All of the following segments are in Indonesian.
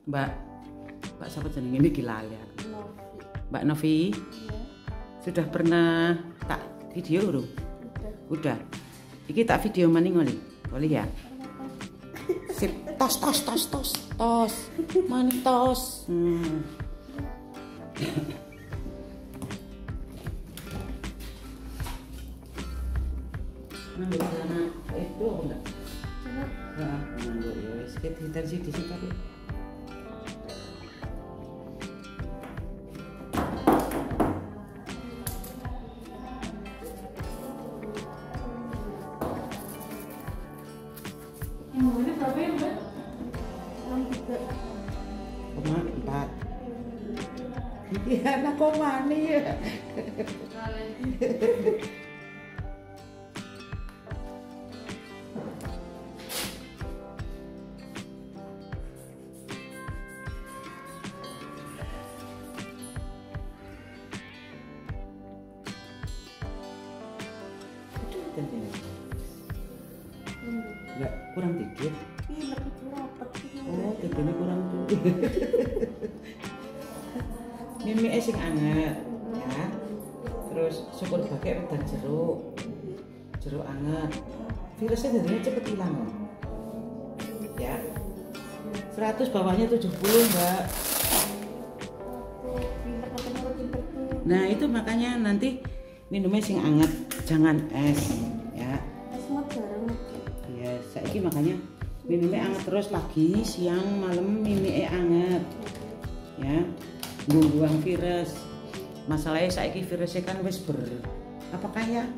Mbak siapa jenenge iki lali aku. Mbak Novi. Iya. Sudah pernah tak video urung? Udah. Iki tak video maning oli. Boleh ya? Sip, tos. Maning tos. Nanggur sana itu apa enggak? Enggak, nanggur ya wis kita di situ tapi. Ini berapa ya, Mbak? 4. Iya, anak kok mani ya. Enggak, kurang dikit. Iya, lebih rapat. Oh, tidurnya kurang tuh. Mimi sing anget ya. Terus syukur pakai dan jeruk anget. Virusnya jadinya cepet hilang ya. 100 bawahnya 70 Mbak. Nah itu makanya nanti minumnya sing anget, jangan es ya. Es mah jarang. Ya, saiki makanya minumnya anget terus pagi, siang, malam minumnya anget. Ya. Buang virus. Masalahnya saiki virusnya kan wis apakah ya?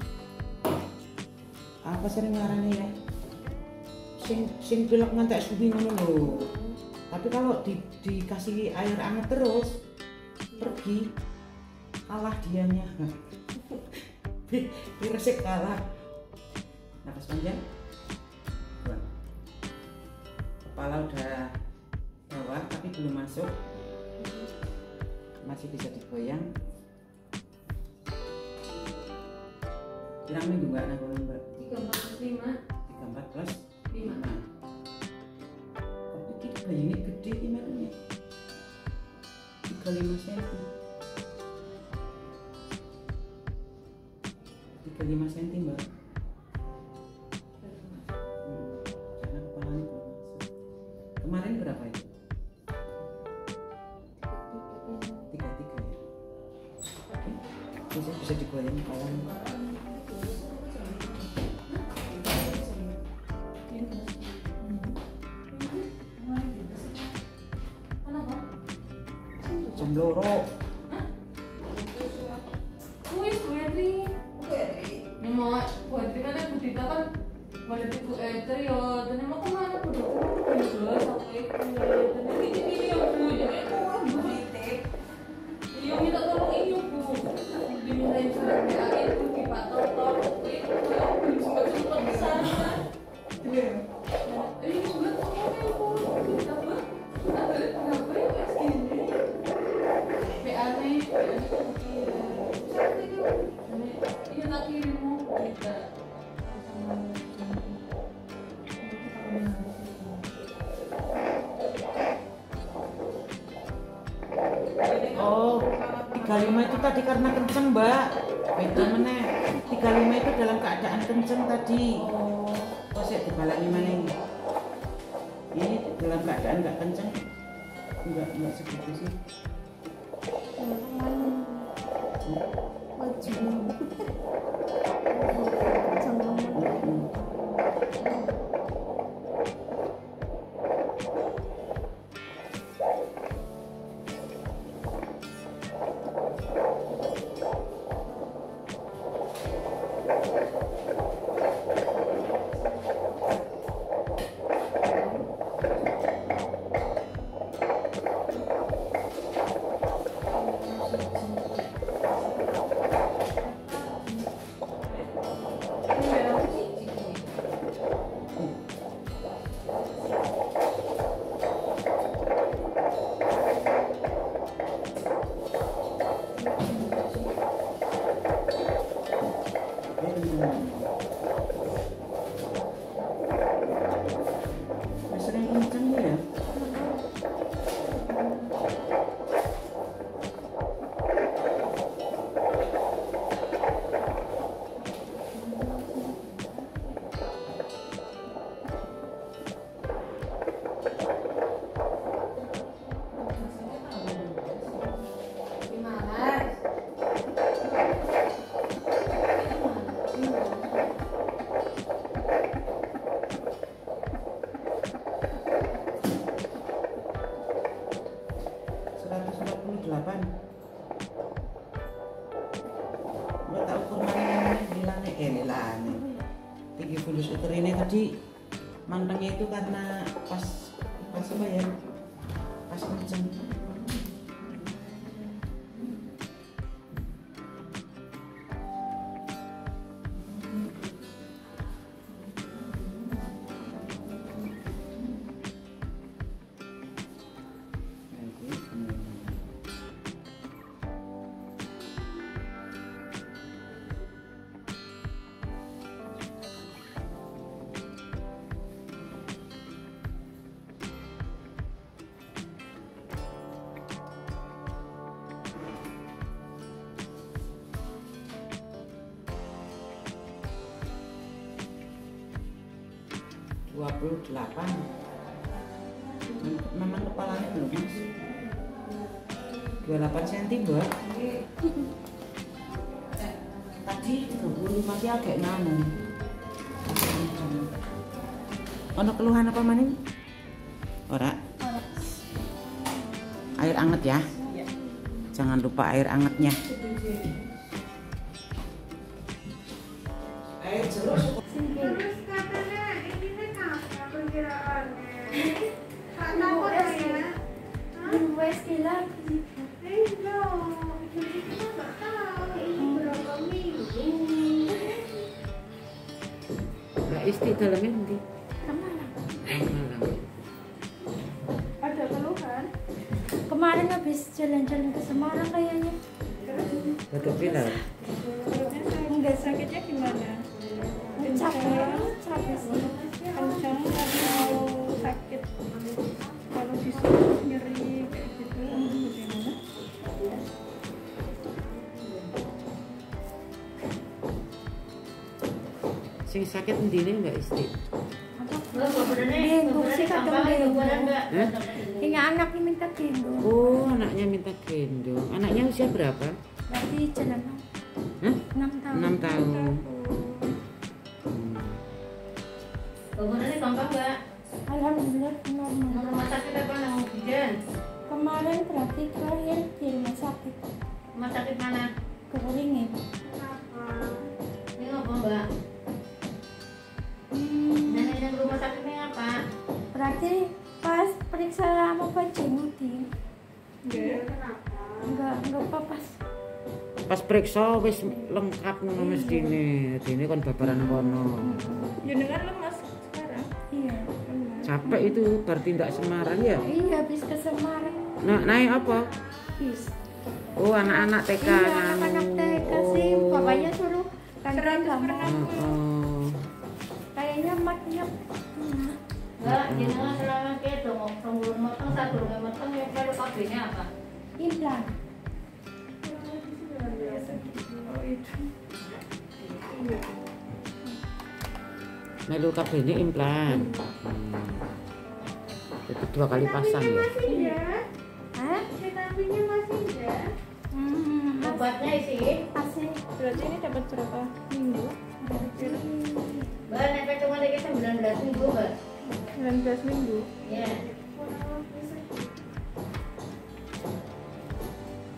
Apa sering ngarani ya? Sing pilek ngantek suwi ngono lho. Tapi kalau dikasih air anget terus pergi kalah dianya. Virusnya kalah. Napas panjang. Buang. Kepala udah bawah tapi belum masuk. Masih bisa digoyang. Pirang minggu Mbak nang Mbak? 3, 4, 5. 3, 4 plus 5. Tapi kita bayangin gede gimana 35 cm. 35 cm Mbak. Karena kepalanya belum masuk. Kemarin berapa itu? 33 ya. Oke. Bisa digoyang kawan. Jam loro. Wih, Bu Edri. Ini mau Bu Edri mana Bu Dita kan pada Bu Edri ya. Dan emang kemana Bu Dita? Sampai dan ini yang Bu jadi kurang Bu Dita. Iya minta tolong ini Bu. Dimintain surat BA itu di Pak Toto. Itu belum sempat besar. Ini juga tolongnya Bu. Kita Bu. Ada kenapa ya segini? BA nih. Iya tak kirimmu kita. Oh, 35 itu tadi karena kenceng Mbak. Beda meneh. 35 itu dalam keadaan kenceng tadi. Oh, saya dibalik gimana ini? Ini dalam keadaan nggak kenceng. Enggak segitu sih. Nggak tahu ukur mana lilane. Tinggi fulus ukur ini tadi mantengnya itu karena pas apa ya? Pas kenceng. Delapan. Memang kepalanya belum mas. 28 cm mbak. Tadi 30 masih agak nanu. Ono keluhan apa maning? Ora. Air anget ya. Jangan lupa air angetnya. Air jeruk. Isti dalamnya nanti. Ada keluhan? Kemarin habis jalan-jalan ke Semarang kayaknya. Betul pilar. Enggak, sakitnya gimana? Capek sih. Kencang atau sakit? Kalau disuruh nyeri kayak gitu, bagaimana? Sing sakit ndine enggak Isti? Gendong sih kadang gendong. Hingga anaknya minta gendong. Oh, anaknya minta gendong. Anaknya usia berapa? Berarti jalan 6 tahun. 6 tahun. Kemudian gampang nggak? Alhamdulillah normal. Rumah sakit apa yang hujan? Kemarin berarti terakhir di rumah sakit. Rumah sakit mana? Keringin. Ini apa mbak? Nenek yang rumah sakit ini apa? Berarti pas periksa mau jengudi. Enggak apa-apa. Pas periksa wis lengkap ngono mestine. Dene kon babaran kono. Jenengan lemas sekarang? Iya. Capek itu berarti ndak Semarang ya? Iya, habis ke Semarang. Nah, naik apa? Bis. Oh, anak-anak TK. Iya, anak-anak TK sih. Bapaknya suruh gantian gambar. Oh. Kayaknya matnya. Mbak, jenengan selama itu ngomong belum matang satu belum matang ya baru kabinnya apa? Implan. Oh itu. Melu kabene implan. Jadi 2 kali pasang ya. Hah? Vitaminnya masih ya? Obatnya isi. Asli. Berarti ini dapat berapa minggu? Mbak, nenek cuma lagi 19 minggu mbak. 19 minggu. Ya.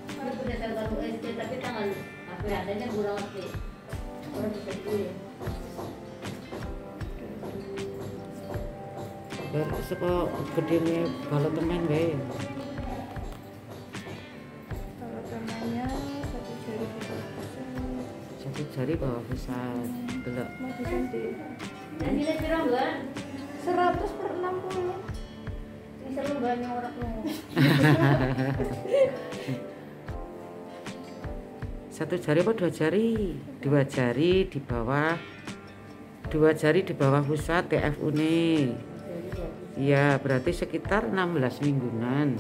Ini sudah tanggal SD tapi tanggal apa adanya kurang lebih. Kurang bisa dulu. Saka gedene balok temen wae. Kalau temannya satu jari bisa. Satu jari bawa pusat. Delok. Mau diganti? Jadi ini berapa mbak? 100/60. Bisa lu banyak orang lu. Satu jari apa 2 jari? 2 jari di bawah. 2 jari di bawah pusat TFU nih. Iya, berarti sekitar 16 mingguan.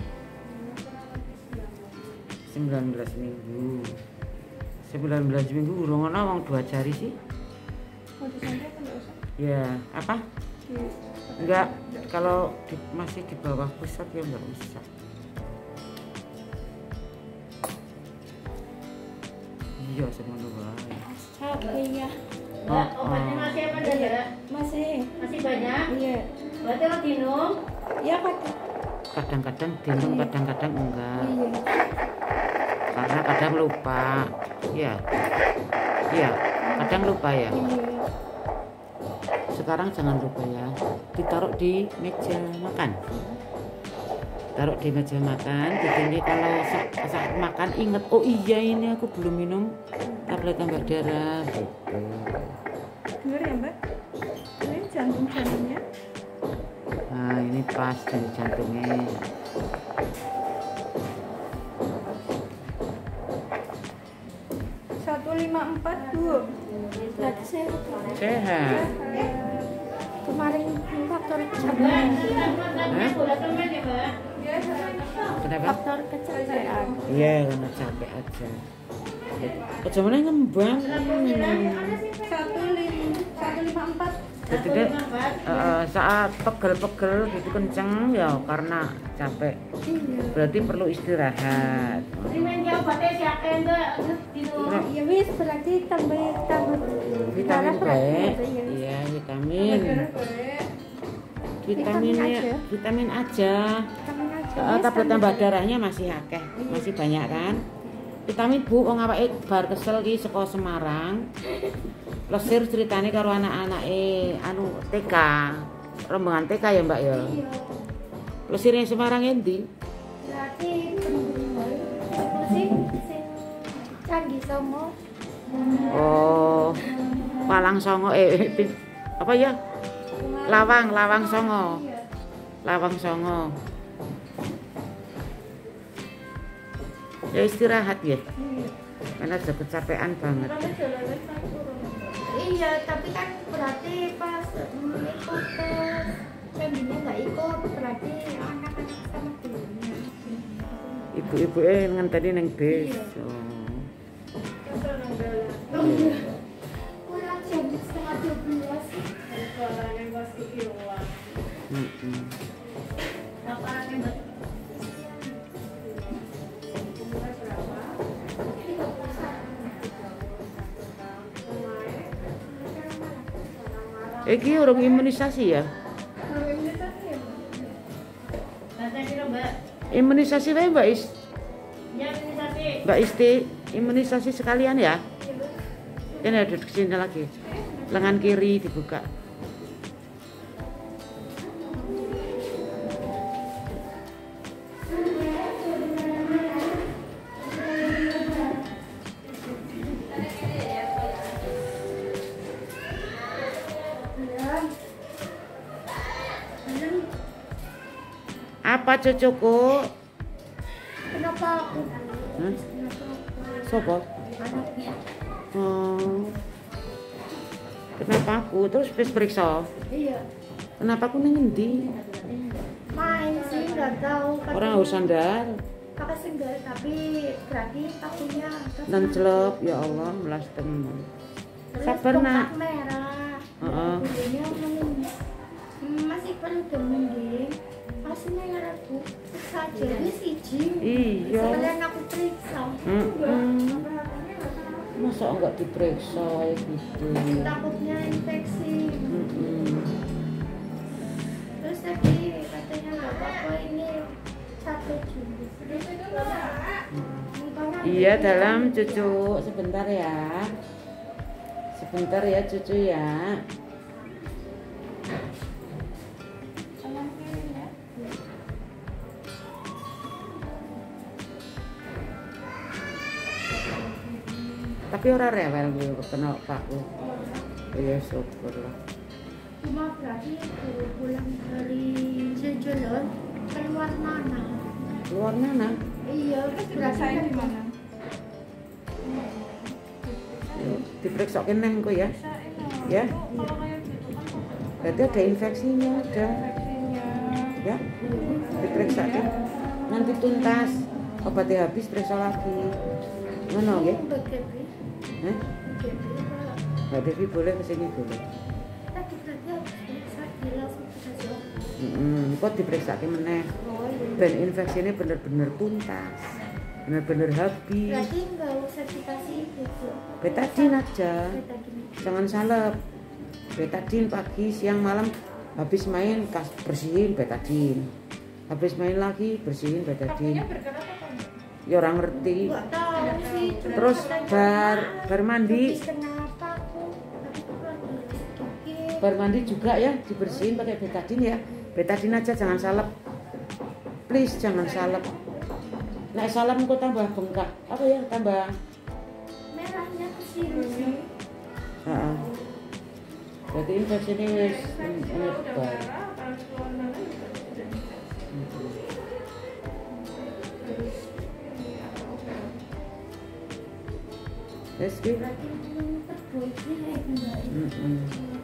19 minggu. 19 minggu urung ana wong 2 jari sih. Mau diganti apa enggak usah? Ya, apa? Enggak, kalau masih di bawah pusat ya enggak usah. Iya, semono wae. Capek ya. Mbak, obatnya masih apa enggak? Masih. Masih banyak? Iya. Berarti lo minum. Ya pakai. kadang-kadang dihitung, kadang-kadang enggak. Iya. Karena kadang lupa. Iya. Iya, kadang lupa ya. Iya. Sekarang jangan lupa ya. Ditaruh di meja makan. Taruh di meja makan. Jadi kalau saat makan ingat, oh iya ini aku belum minum tablet tambah darah. Gitu. Dengar ya Mbak? Ini jantung-jantungnya. Nah ini pas dari jantungnya. Satu 154 Bu. Berarti saya Sehat. kemarin faktor kecapean. Kenapa? Faktor kecapean. Iya karena capek aja. Kecuali ngembang. 154. Jadi deh, saat pegel-pegel gitu kenceng ya karena capek. Berarti perlu istirahat. Ya wis berarti tambah Vitamin darah B, berarti ya. iya vitamin. Vitaminnya vitamin aja. Vitamin aja. Tablet tambah darahnya masih akeh, masih banyak kan. Vitamin Bu wong awake bar kesel ki saka Semarang. Plesir ceritane karo anak-anake anu TK. Rombongan TK ya, Mbak ya. Iya. Plesirnya Semarang endi? Berarti sing Candi Songo. Oh. Walang Songo apa ya? Lawang Songo. Lawang Songo. Ya istirahat ya. Karena sudah kecapean banget. Iya, tapi kan berarti pas ikut tes candinya nggak ikut, berarti anak-anak sama gurunya. Ibu-ibu ngenteni ning bis. Kurang jam 11:30. Iki urung imunisasi ya? Imunisasi wae Mbak Mbak Isti, imunisasi sekalian ya? Ini ada di sini lagi. Lengan kiri dibuka. Apa cucuku? Kenapa aku? Hah? Kenapa aku? Sopo? Anaknya. Oh. Kenapa aku? Terus wis periksa. Iya. Kenapa aku ning endi? Main sih nggak tahu. Orang harus sandal. Pakai sendal tapi berarti kakinya Nancelep ya Allah melas temen. Sabar nak. Merah. Heeh. Bulunya masih perlu demending. Masih aku saja ini siji. Iya. Sekalian aku periksa. Masa enggak diperiksa kayak gitu? Takutnya infeksi. Terus tadi katanya nggak apa-apa ini 1 Juli. Iya dalam cucu sebentar ya. Sebentar ya cucu ya. Tapi orang rewel gue kena pakku. Iya syukur lah. Cuma berarti baru pulang dari jalan keluar mana? Keluar mana? Iya, berasain di mana? Diperiksa neng kok ya. Ya. Berarti ada infeksinya ada. Ya. Diperiksa kan. Nanti tuntas. Obatnya habis periksa lagi. Mana ya? Hah? Mbak Devi boleh kesini boleh. Tadi berarti harus periksa di langsung saja. Kok diperiksa meneh. Dan infeksi ini benar-benar tuntas. Benar-benar habis. Berarti nggak usah dikasih gitu. Betadin aja. Betadin. Jangan salep. Betadin pagi, siang, malam habis main bersihin betadin. Habis main lagi bersihin betadine. Kakinya bergerak apa enggak? Ya orang ngerti. Nggak tahu sih. Terus bar mandi, Habis kenapa aku? Tapi aku lagi sakit. bar mandi juga ya dibersihin pakai betadine ya. Betadine aja jangan salep. Please jangan salep. Nek salep engko tambah bengkak. Apa ya? Tambah Merahnya kesini sih. heeh. Berarti infeksi ini wis Kalau udah menyebar. merah, harus keluar darah juga udah bisa. Terus ini apa obat? Wis ki. Berarti terbaiknya kayak gimana? Heeh.